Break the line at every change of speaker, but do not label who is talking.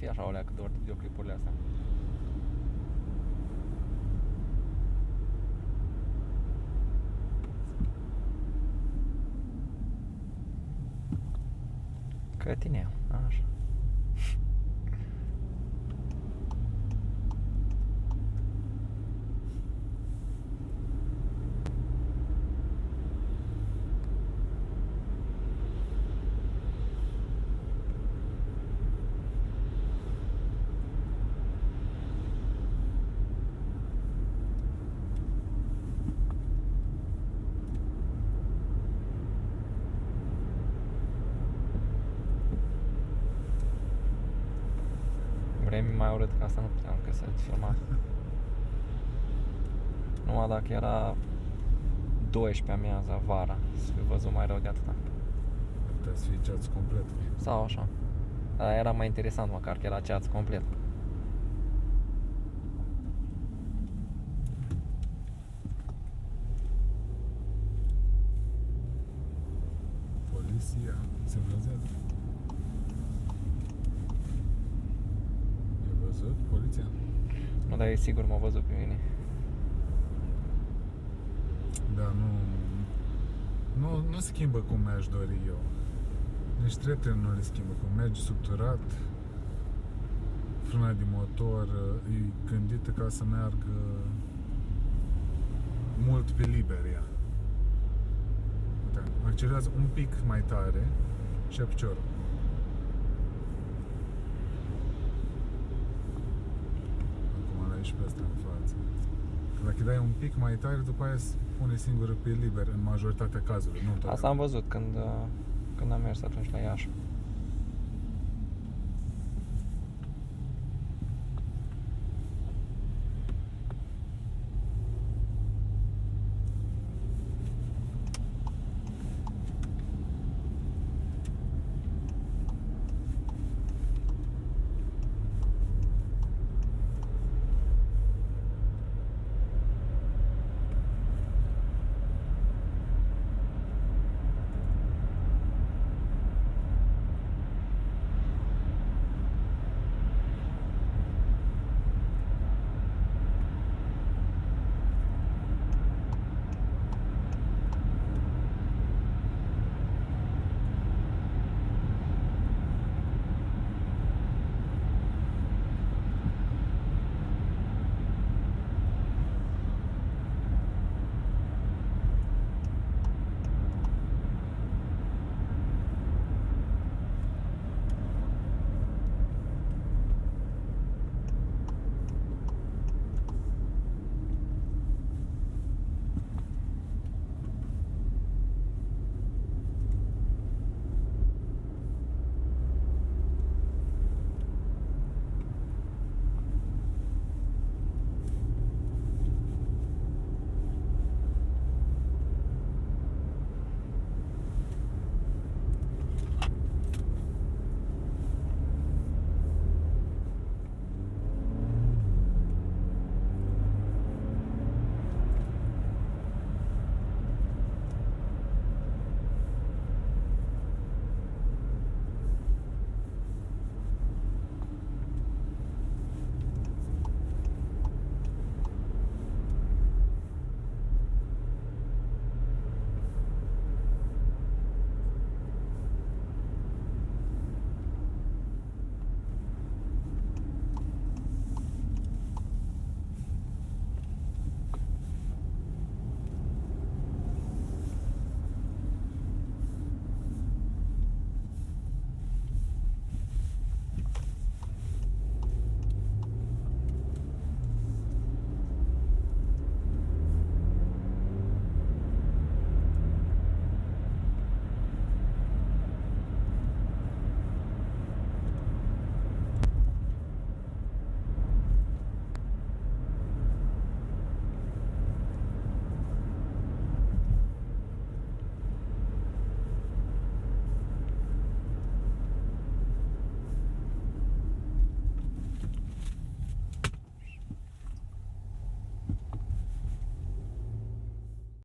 fi așa o leacă de ori videoclipurile astea. Cătine, așa. Vremi mai urât, că asta nu puteam că să filma. Numai dacă era 12 amiaza vara, să fi văzut mai rău de atâta.
Putea să fie ceață complet.
Sau așa. Dar era mai interesant măcar că era ceață complet.
Poliția se văzează. E văzut poliția?
Nu, dar e sigur m-a văzut pe mine.
Da, nu schimbă cum mi-aș dori eu. Nici treptele nu le schimbă, cum mergi subturat, frâna de motor e gândită ca să meargă mult pe liber ea. Uite, accelerează un pic mai tare și ia piciorul. Acum l-ai și pe ăsta în față. Că dacă dai un pic mai tare, după aia se pune singură pe liber în majoritatea cazurilor, nu
Asta am văzut când am mers atunci la Iași.